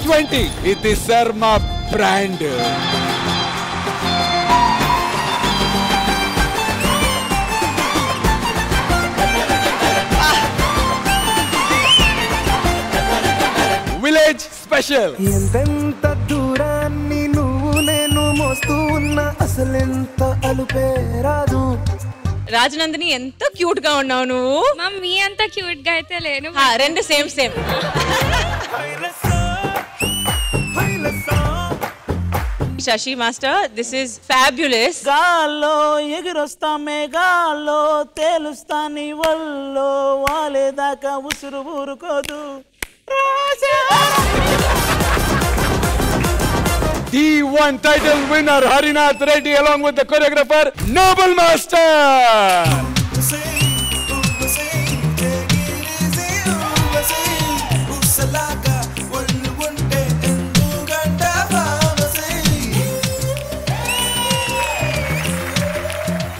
20 ఇది Sharma brand. Village special. ఎంతెంత దూరాన్ని నువ్వు నేను మోస్తూ ఉన్న అసలెంత అలుపే రాదు. రాజనందిని ఎంత క్యూట్ గా ఉన్నావు నువ్వు. మమ్మీ అంత క్యూట్ గా అయితే లేను. రెండు same same. Shashi master, this is fabulous. గాల్లో ఎగిరొస్తా మేఘాల్లో తేలుస్తా నీ వల్లో వాలేదాకా ఉసురు ఊరుకోదు. D1 title winner Harinath Reddy along with the choreographer Noble Master.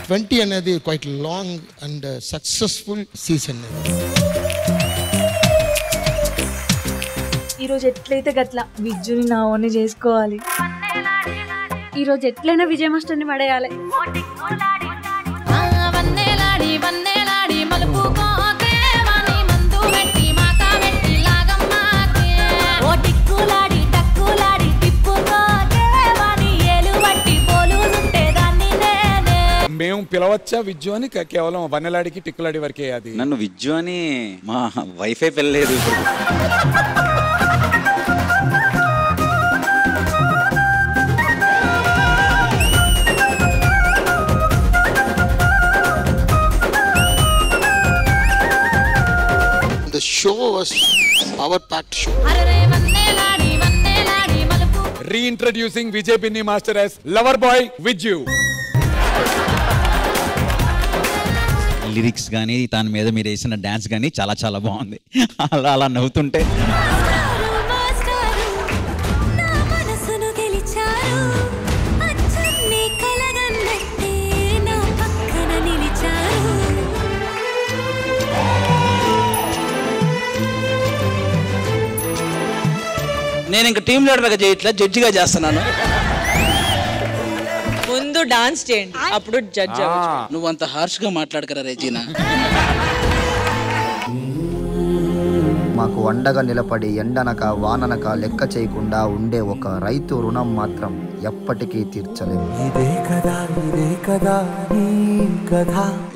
Twenty అనేది quite long and successful season. ఈరోజు ఎట్లయితే గట్ల విజ్జుని నా ఓన్ చేసుకోవాలి. ఈరోజు ఎట్లయినా విజయ మాస్టర్ని పడేయాలి. మేము పిలవచ్చా విజ్జు అని? కేవలం వన్నెలాడికి టిక్కులాడి వరకే. అది నన్ను విజ్జు అని మా wifi పెళ్ళలేదు. The show was power-packed show. Reintroducing Vijay Binni Master as Lover Boy Vijju. Lyrics కానీ దాని మీద మీరు వేసిన డాన్స్ కానీ చాలా చాలా బాగుంది. అలా అలా నవ్వుతుంటే నేను ఇంకా టీమ్ లీడర్గా చేయట్లా, జడ్జిగా చేస్తున్నాను. ముందు డాన్స్ చేయండి, అప్పుడు జడ్జ్ అవ్వచ్చు. నువ్వు అంత హార్ష్ గా మాట్లాడకరా రెజీనా. మాకు వండగా నిలబడి ఎండనక వాననక లెక్క చేయకుండా ఉండే ఒక రైతు రుణం మాత్రం ఎప్పటికీ తీర్చలేము.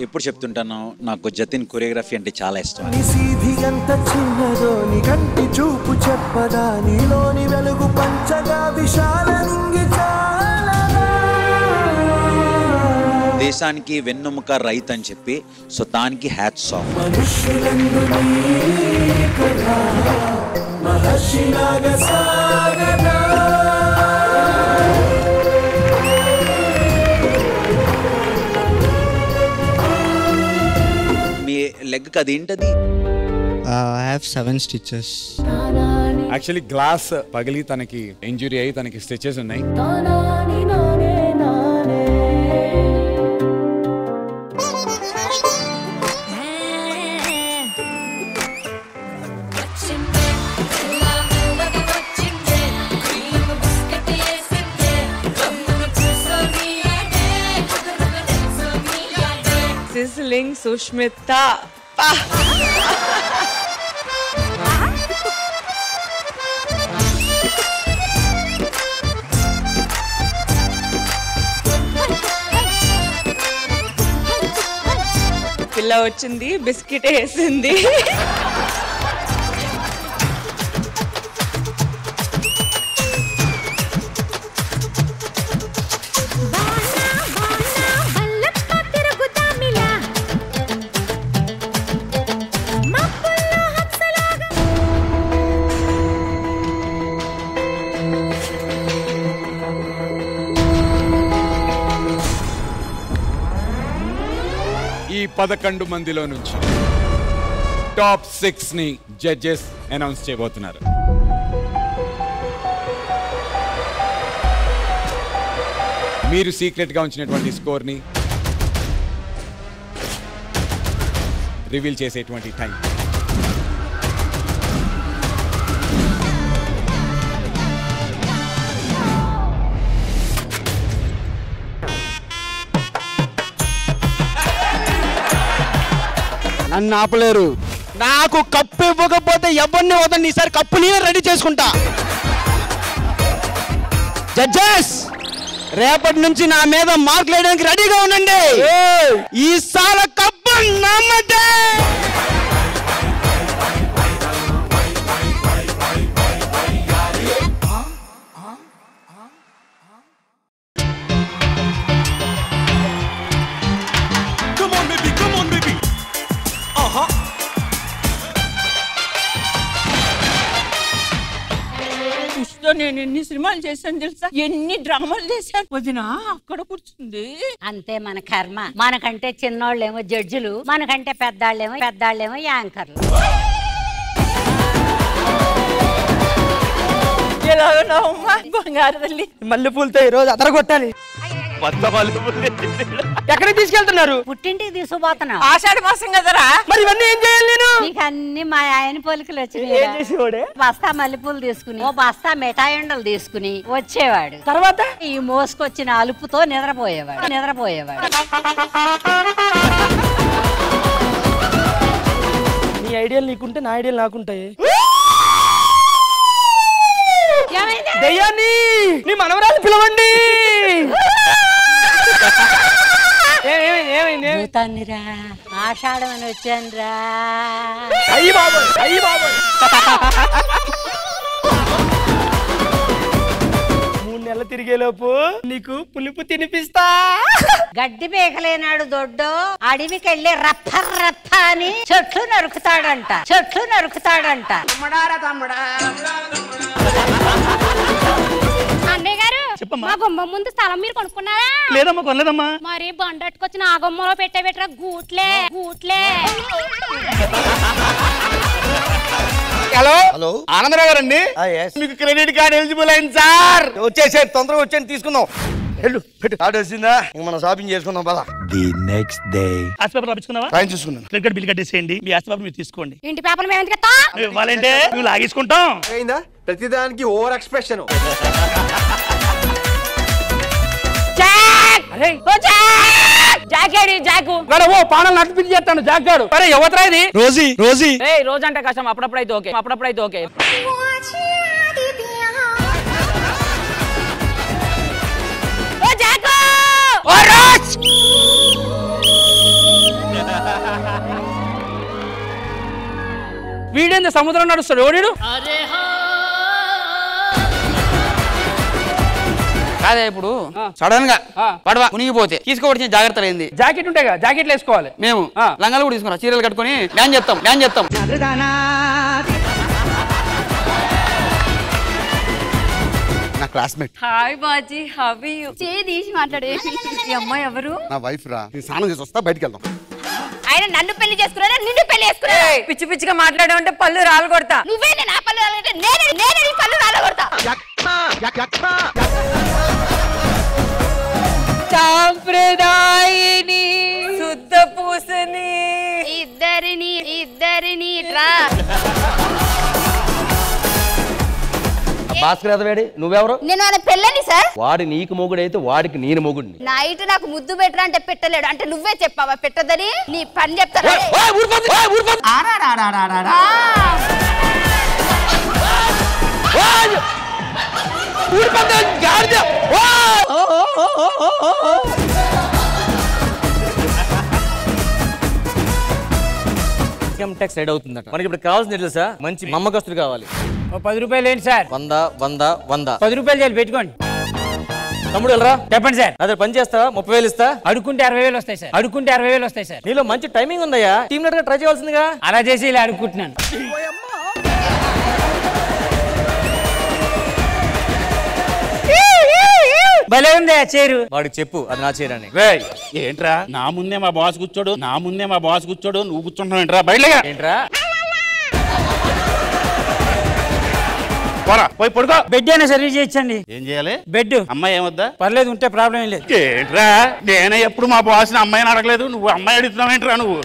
ఎప్పుడు చెప్తుంటాను నాకు జతిన్ కొరియోగ్రఫీ అంటే చాలా ఇష్టం. చిన్నదో నీ కంటి చూపు చెప్పదా, నీలోని వెలుగు పంచగా విశాల దేశానికి వెన్నెముక రైతు అని చెప్పి, సో దానికి హ్యాట్స్ ఆఫ్. మీ లెగ్ అదేంటది? I have 7 stitches. Actually glass పగిలి తనకి ఇంజురీ అయ్యి తనకి స్టిచెస్ ఉన్నాయి. Sizzling Sushmita. పిల్ల వచ్చింది, బిస్కెట్ వేసింది. ఈ 11 మందిలో నుంచి టాప్ 6 ని జడ్జెస్ అనౌన్స్ చేయబోతున్నారు. మీరు సీక్రెట్ గా ఉంచినటువంటి స్కోర్ ని రివీల్ చేసేటువంటి టైం నన్ను ఆపలేరు. నాకు కప్పు ఇవ్వకపోతే ఎవరిని వదండి, ఈసారి కప్పు నేనే రెడీ చేసుకుంటా. జడ్జెస్, రేపటి నుంచి నా మీద మార్కులు వేయడానికి రెడీగా ఉండండి. ఈసారి కప్పు నమ్మదే. నేను ఎన్ని సినిమాలు చేశాను తెలుసా, ఎన్ని డ్రామాలు చేశాను. వదినా అక్కడ కూర్చుంది. అంతే మన కర్మ. మనకంటే చిన్నోళ్ళేమో జడ్జిలు, మనకంటే పెద్దాళ్ళేమో యాంకర్లు. బంగారు తల్లి, మల్లెపూలతో ఈ రోజు అదరగొట్టాలి. ఎక్కడికి తీసుకెళ్తున్నారు? పుట్టింటికి తీసుకుపోతున్నావు. ఆషాఢ మాసం కదరా, మరి ఇవన్నీ ఏం చేయాలి నేను? నీకు అన్ని మా ఆయన పోలికలు వచ్చినాయి. బస్తా మల్లెపూలు తీసుకుని, ఓ బస్తా మిఠాయిండలు తీసుకుని వచ్చేవాడు. తర్వాత ఈ మోసుకొచ్చిన అలుపుతో నిద్రపోయేవాడు. నీ ఐడియాలు నీకుంటే నా ఐడియాలు నాకుంటాయి. దయ్యాన్ని నీ మనవరాలు పిలవండి. భూతాన్నిరా, ఆషాఢం అని వచ్చాను రా. అయ్యి బాబోయ్, అయ్యి బాబోయ్. 3 నెలలు తిరిగేలోపు నీకు పులుపు తినిపిస్తా. గడ్డి పేకలేనాడు దొడ్డో, అడవికెళ్ళి రప్ప రప్ప అని చెట్లు నరుకుతాడంట. అన్నయ్య గారు, మా గుమ్మం ముందు స్థలం మీరు కొనుక్కున్నారా? లేదమ్మా, కొనలేదమ్మా. మరి బండట్టుకొచ్చిన ఆ గుమ్మలో పెట్టరా గూట్లే. హలో హలో, ఆనందరావు గారండి. మీకు క్రెడిట్ కార్డ్ ఎలిజిబుల్ అయింది సార్. వచ్చేసే, తొందరగా వచ్చాను, తీసుకుందాం. పెట్టు. కార్డు వచ్చిందా? మనం షాపింగ్ చేసుకుందాం పద. The next day. ఆస్తి పేపర్ రాపించుకున్నావా? రాయించి చూసుకున్నాను. క్రెడిట్ కార్డు బిల్ కట్టేసేయండి. మీ ఆస్తి పేపర్ మీరు తీసుకోండి. ఇంటి పేపర్ మేము ఎందుకు ఎత్తాం? ఇవ్వాలంటే నువ్వు లాగేసుకుంటాం. అయిందా? ప్రతిదానికి ఓవర్ ఎక్స్ప్రెషన్. పానాలు నడిపించి చేస్తాను జాగ్గాడు. అరే ఎవతరా ఇది? రోజీ. రోజు అంటే కష్టం, అప్పుడప్పుడైతే ఓకే. వీడేంది సముద్రం నడుస్తాడు? ఓడిడు కాదే. ఇప్పుడు సడన్ గా పడవ మునిగిపోతే తీసుకోవచ్చిన జాగ్రత్తలు ఏంది? జాకెట్ ఉంటాయి, జాకెట్లు వేసుకోవాలి. మేము లంగాలు కూడా తీసుకున్నాం, చీరలు కట్టుకుని డ్యాన్స్ చేస్తాం. నా classmate. Hi Baji, how are you? చేదీసి మాట్లాడే. ఈ అమ్మాయి ఎవరు? నా వైఫ్ రా. నేను స్నానం చేసి వస్తా, బయటికి వెళ్దాం. ఆయన నన్ను పెళ్లి చేసుకున్నాడా, నిన్ను పెళ్లి చేసుకున్నాడా? పిచ్చిగా మాట్లాడావంటే పళ్ళు రాలు కొడతా. నువ్వేనే నా పళ్ళు రాలంటే నేనే నీ పళ్ళు రాలు కొడతా. సాంప్రదాయిని శుద్ధ పూసని ఇద్దరిని ట్రా. భాస్కర్ వేడి, నువ్వెవరు? నేను ఆయన పెళ్ళని సార్. వాడి నీకు మొగుడైతే వాడికి నేను మొగుడిని. నైట్ నాకు ముద్దు పెట్టరా అంటే పెట్టలేడు. అంటే నువ్వే చెప్పావా పెట్టదని? నీ పని చెప్తారా? ఇన్కమ్ ట్యాక్స్ రెడీ అవుతుందట. మనకి ఇప్పుడు కావాల్సింది తెలుసా? మంచి నమ్మకస్తులు కావాలి. 10 రూపాయలు ఏంటి సార్? 100 10 రూపాయలు చేయాలి, పెట్టుకోండి. తమ్ముడు వెళ్ళరా. చెప్పండి సార్. అదే పని చేస్తావా? 30,000 ఇస్తా. అడుక్కుంటే 60,000 వస్తాయి సార్. నీలో మంచి టైమింగ్ ఉందయ్యా, టీమ్ లీడర్ గా ట్రై చేయాల్సిందిగా. అలా చేసి ఇలా అడుక్కుంటున్నాను. భలే ఉంది ఆ చైరు. వాడికి చెప్పు అది నా చైర్ అని. ఏంట్రా నా ముందే మా బాస్ కూర్చోడు, నువ్వు కూర్చుంటున్నావు ఏంట్రా? బయటగా ఏంట్రా? పోయి పడుకో. బెడ్ అయినా సర్వీస్ చేయించండి. ఏం చేయాలి? బెడ్. అమ్మాయి ఏమొద్దా? పర్లేదు, ఉంటే ప్రాబ్లం ఏం లేదు. ఏంట్రా నేనే ఎప్పుడు మా బాస్ని అమ్మాయిని అడగలేదు, నువ్వు అమ్మాయి అడుగుతున్నావు ఏంట్రా? నువ్వు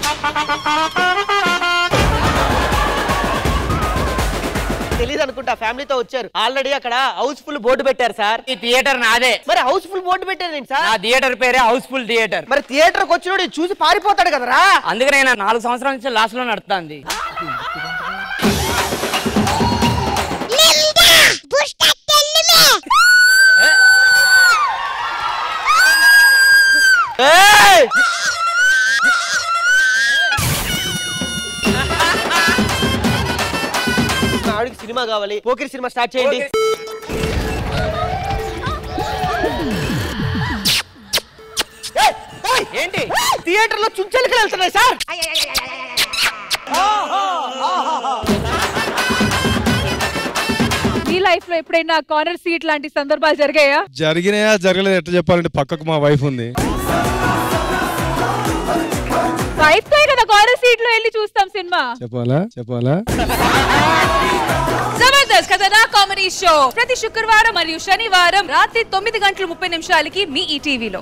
తెలియదు అనుకుంటా, ఫ్యామిలీతో వచ్చారు. ఆల్రెడీ అక్కడ హౌస్ఫుల్ బోర్డు పెట్టారు సార్. ఈ థియేటర్ నాదే. మరి హౌస్ఫుల్ బోర్డు పెట్టారు సార్? నా థియేటర్ పేరే హౌస్ఫుల్ థియేటర్. మరి థియేటర్ కి వచ్చినోడు చూసి పారిపోతాడు కదరా. అందుకనే 4 సంవత్సరాల నుంచి లాస్ట్ లో నడుస్తుంది. ఆవిడకి సినిమా కావాలి, పోకిరి సినిమా స్టార్ట్ చేయండి. ఏంటి థియేటర్ లో చుంచెలకలు వెళ్తున్నాయి సార్. మీ లైఫ్ లో ఎప్పుడైనా కార్నర్ సీట్ లాంటి సందర్భాలు జరిగాయా? జరిగినాయా జరగలేదు ఎట్లా చెప్పాలంటే పక్కకు మా వైఫ్ ఉంది. వైఫ్ తో కదా కార్నర్ సీట్ లో వెళ్ళి చూస్తాం సినిమా. చెప్పాలా జబర్దస్త్ కథనా కామెడీ షో ప్రతి శుక్రవారం మరియు శనివారం రాత్రి 9:30 మీ ఈటీవీలో.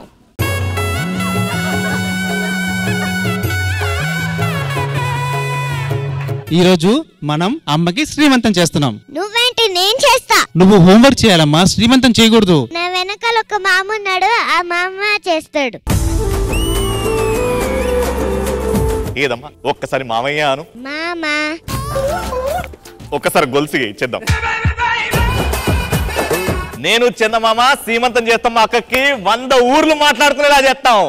ఈ రోజు మనం అమ్మకి శ్రీమంతం చేస్తున్నాం. నువ్వేంటి నేను చేస్తా. నువ్వు హోంవర్క్ చేయాలమ్మా, శ్రీమంతం చేయకూడదు. నా వెనకాల ఒక మామ ఉన్నాడు, ఆ మామ చేస్తాడు. ఏదమ్మా ఒక్కసారి మామయ్య అను. మామా ఒక్కసారి గొలుసుగా ఇచ్చేద్దాం. నేను చందమామ సీమంతం చేస్తాం, మా అక్కకి 100 ఊర్లు మాట్లాడుకునేలా చేస్తాం.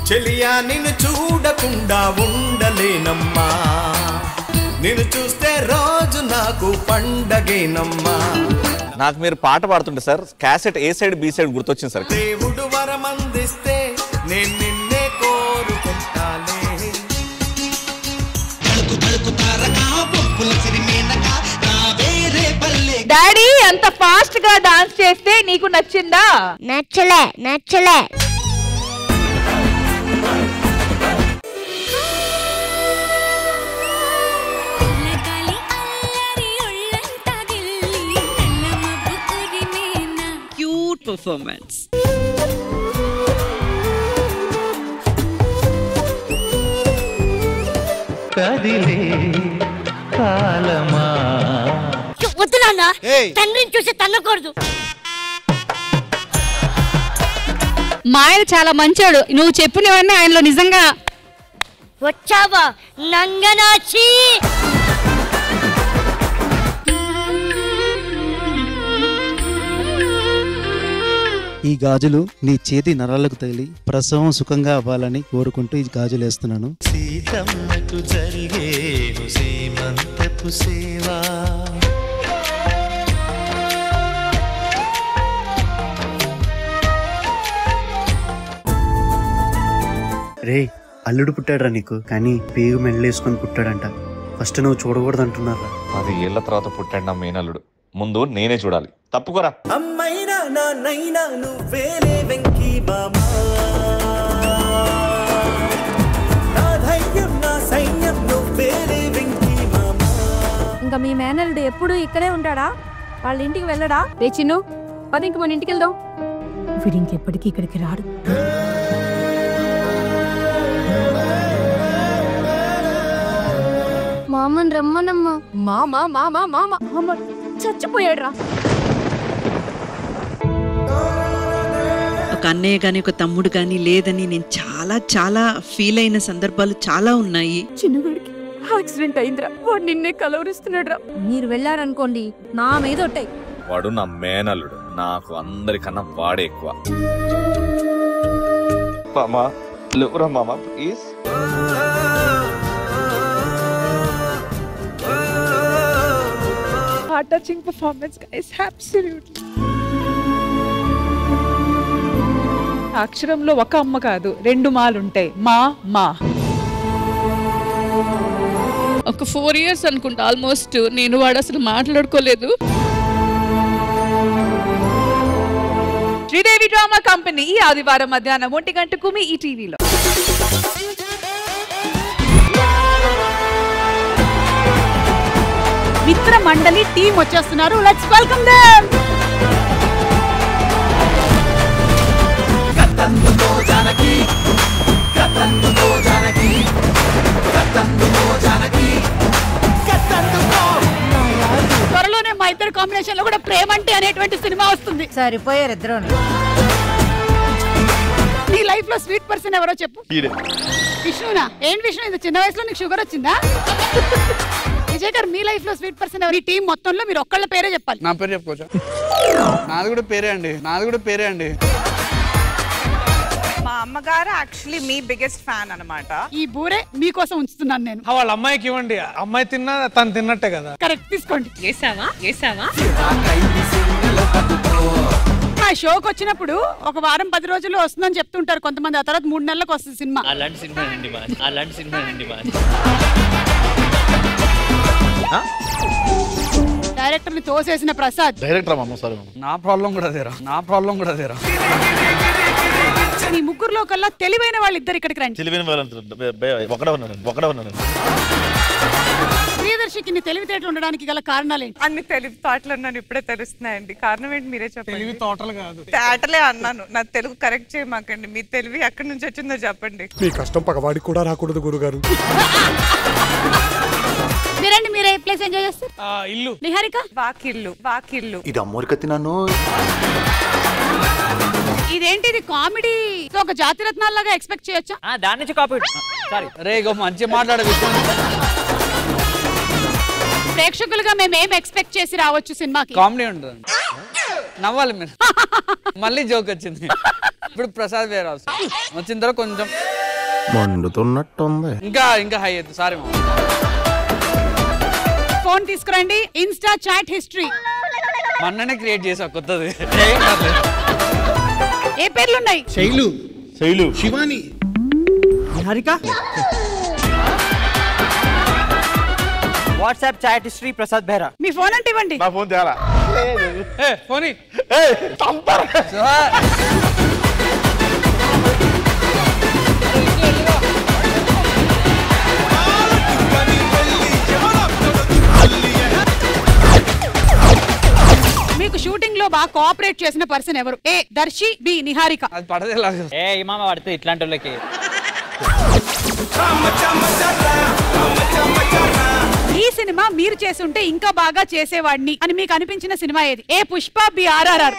చెలియా నిన్ను చూడకుండా ఉండలేనమ్మా, నిన్ను చూస్తే రోజు నాకు పండగేనమ్మా. నాకు మీరు పాట పాడుతుంటే సార్ క్యాసెట్ ఏ సైడ్ బి సైడ్ గుర్తొచ్చింది సార్. దేవుడు వరమందిస్తే నేను నిన్నే కోరుకుంటాలే. డాడీ అంత ఫాస్ట్ గా డాన్స్ చేస్తే నీకు నచ్చిందా? నచ్చలే. Cute performance. కదిలే కాలమా. వద్దు నాన్న, తండ్రిని చూసి తన్నకూడదు. మా ఆయన చాలా మంచోడు, నువ్వు చెప్పినవన్నీ ఆయనలో నిజంగా. వచ్చావా నంగనాచి. ఈ గాజులు నీ చేతి నరాలకు తగిలి ప్రసవం సుఖంగా అవ్వాలని కోరుకుంటూ ఈ గాజులు వేస్తున్నాను. సీతమ్మకు జరిగేను సీమంతపు సేవా. రే అల్లుడు పుట్టాడురా నీకు, కానీ పేగు మెళ్ళేసుకొని పుట్టాడంట. ఫస్ట్ నువ్వు చూడకూడదు అంటున్నారా? 10 ఏళ్ల తర్వాత పుట్టాడు నా మేనల్లుడు, ముందు నేనే చూడాలి. తప్పుకోరా. అమ్మైనా నాన్నైనా నువ్వేలే వెంకీ బామా, నా ధైర్యం నా సైన్యం నువ్వేలే వెంకీ మామా. ఇంకా మీ మేనల్లుడు ఎప్పుడు ఇక్కడే ఉంటాడా? వాళ్ళ ఇంటికి వెళ్ళడా? రే చిన్ను, పద ఇంక మన ఇంటికి వెళ్దాం. వీడు ఇంకెప్పటికీ ఇక్కడికి రాడు. మామని రమ్మనమ్మా. మామ చచ్చిపోయాడు రా. ఒక అన్నయ్య కానీ ఒక తమ్ముడు కానీ లేదని నేను చాలా ఫీల్ అయిన సందర్భాలు చాలా ఉన్నాయి. చిన్నవాడికి యాక్సిడెంట్ అయిందిరా, వాడు నిన్నే కలవరిస్తున్నాడు రా. మీరు వెళ్ళారనుకోండి నా మీద ఒట్టాయి. వాడు నా మేనల్లుడు, నాకు అందరికన్నా వాడే ఎక్కువ. మామా లేవురా మామా please. Heart touching performance guys, absolutely. అక్షరంలో ఒక అమ్మ కాదు 2 మాలు ఉంటాయి. మా ఒక 4 years అనుకుంటా ఆల్మోస్ట్ నేను వాడు అసలు మాట్లాడుకోలేదు. శ్రీదేవి డ్రామా కంపెనీ ఈ ఆదివారం మధ్యాహ్నం 1 గంటకు మీ ఈటీవీలో. మిత్ర మండలి టీం వచ్చేస్తున్నారు. Let's welcome them. జనరేషన్ లో కూడా ప్రేమ అంటే అనేటువంటి సినిమా వస్తుంది. సరిపోయారు ఇద్దరు. నీ లైఫ్ లో స్వీట్ పర్సన్ ఎవరో చెప్పు. విష్ణునా? ఏంటి విష్ణు, ఇంత చిన్న వయసులో నీకు షుగర్ వచ్చిందా? విజయ్ గారు, మీ లైఫ్ లో స్వీట్ పర్సన్ ఎవరు? ఈ టీం మొత్తంలో మీరు ఒక్కళ్ళ పేరే చెప్పాలి. నా పేరు చెప్పుకోవచ్చా? నాది కూడా పేరే అండి. మా అమ్మగారు యాక్చువల్లీ మీ బిగ్గెస్ట్ ఫ్యాన్ అన్నమాట. ఈ బూరే మీకోసం ఉంచుతున్నాను నేను. వాళ్ళ అమ్మాయికి ఇవ్వండి, అమ్మాయి తిన్నా తను తిన్నట్టే కదా. కరెక్ట్, తీసుకోండి. చేసావా ఆ షోకి వచ్చినప్పుడు ఒక వారం 10 రోజుల్లో వస్తుందని చెప్తుంటారు కొంతమంది, ఆ తర్వాత 3 నెలలకు వస్తుంది సినిమా. అలాంటి సినిమా డైరెక్టర్ ని తోసేసిన ప్రసాద్. నా ప్రాబ్లం కూడా అదేరా. మీ ముగ్గురులో కల్లా తెలివైన వాళ్ళు ఇద్దరు ఇక్కడికి రండి. తెలివైన వాళ్ళు ఒకడే ఉన్నాను. ప్రియదర్శికి తెలివితేటలు ఉండడానికి గల కారణాలు ఏంటి? అన్ని తెలివితేటలు నన్ను ఇప్పుడే తెలుస్తున్నాయండి. కారణం ఏంటి మీరే చెప్పండి. తెలివి తోటలు కాదు, తేటలే అన్నాను. నా తెలుగు కరెక్ట్ చేయమాకండి. మీ తెలివి ఎక్కడి నుంచి వచ్చిందో చెప్పండి. మీ కష్టం పగవాడికి కూడా రాకూడదు గురుగారు. మీరండి, మీరే ప్లేస్ ఎంజాయ్ చేస్తారు. ఇల్లు. నిహారిక? వాకిల్లు. ఇది అమ్మోరికత్తి నన్ను. ఇదేంటి, ఇది కామెడీ ఒక జాతిరత్నాల్లాగా ఎక్స్పెక్ట్ చేయొచ్చా? దాని నుంచి కాపీ. సారీ రే, మంచిగా మాట్లాడే విషయం. ప్రేక్షకులుగా మేము ఏం ఎక్స్పెక్ట్ చేసి రావచ్చు సినిమాకి? కామెడీ ఉంటుంది, నవ్వాలి మీరు. మళ్ళీ జోక్ వచ్చింది. ఇప్పుడు ప్రసాద్ వేరే వచ్చిన తర్వాత కొంచెం మండుతున్నట్టుంది. ఇంకా హై అవుతుంది. సారీ. ఫోన్ తీసుకురండి. ఇన్స్టా చాట్ హిస్టరీ మొన్ననే క్రియేట్ చేసా కొత్తది. ఏ పేర్లున్నాయి? Sailu, Shivani, Niharika. WhatsApp chat history Prasad Behra. మీ ఫోన్ అంటే ఇవ్వండి. నా ఫోన్ తేలా. ఫోన్ మీకు షూటింగ్ లో బాగా కోఆపరేట్ చేసిన పర్సన్ ఎవరు? A Darshi, B Niharika. అది పడదేలాగా. మామ పడితే ఇట్లాంటి వాళ్ళకి. ఈ సినిమా మీరు చేసుంటే ఇంకా బాగా చేసేవాడిని అని మీకు అనిపించిన సినిమా ఏది? ఏ పుష్ప, బి RRR.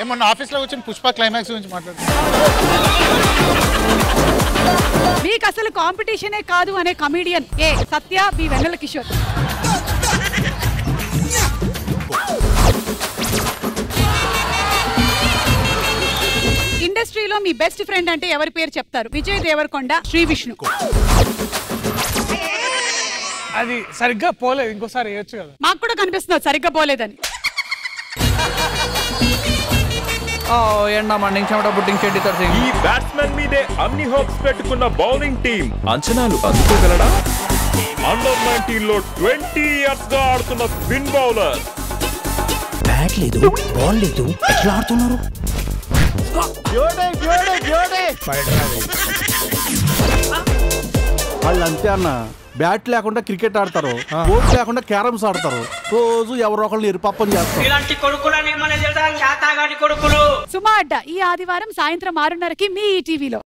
ఏమన్నా ఆఫీస్ లో వచ్చిన పుష్ప క్లైమాక్స్ గురించి మాట్లాడు. మీకు అసలు కాంపిటీషనే కాదు అనే కమీడియన్? ఏ సత్య, బి వెన్నెల కిషోర్. ఇండస్ట్రీలో మీ బెస్ట్ ఫ్రెండ్ అంటే ఎవరి పేరు చెప్తారు? విజయ్ దేవరకొండ, శ్రీ విష్ణు. అది సరిగ్గా పోలేదు, ఇంకోసారి వేయొచ్చు కదా. మాకు కూడా కనిపిస్తుంది సరిగ్గా పోలేదని. ఈ బ్యాట్స్మెన్ మీదే అన్ని హోప్స్ పెట్టుకున్న బౌలింగ్ టీం అంచనాలు అందుకోగలడా? అండర్ 19 లో 20 ఇయర్స్ గా ఆడుతున్న స్పిన్ బౌలర్. బ్యాట్ లేదు, బాల్ లేదు, ఎట్లా ఆడుతున్నారు? వాళ్ళు అంతే అన్న. బ్యాట్ లేకుండా క్రికెట్ ఆడతారు, బోట్ లేకుండా క్యారమ్స్ ఆడతారు, రోజు ఎవరో ఒకళ్ళు ఎరుపప్పం చేస్తారు. సుమా అడ్డా ఈ ఆదివారం సాయంత్రం 6:30కి మీ ఈటీవీలో.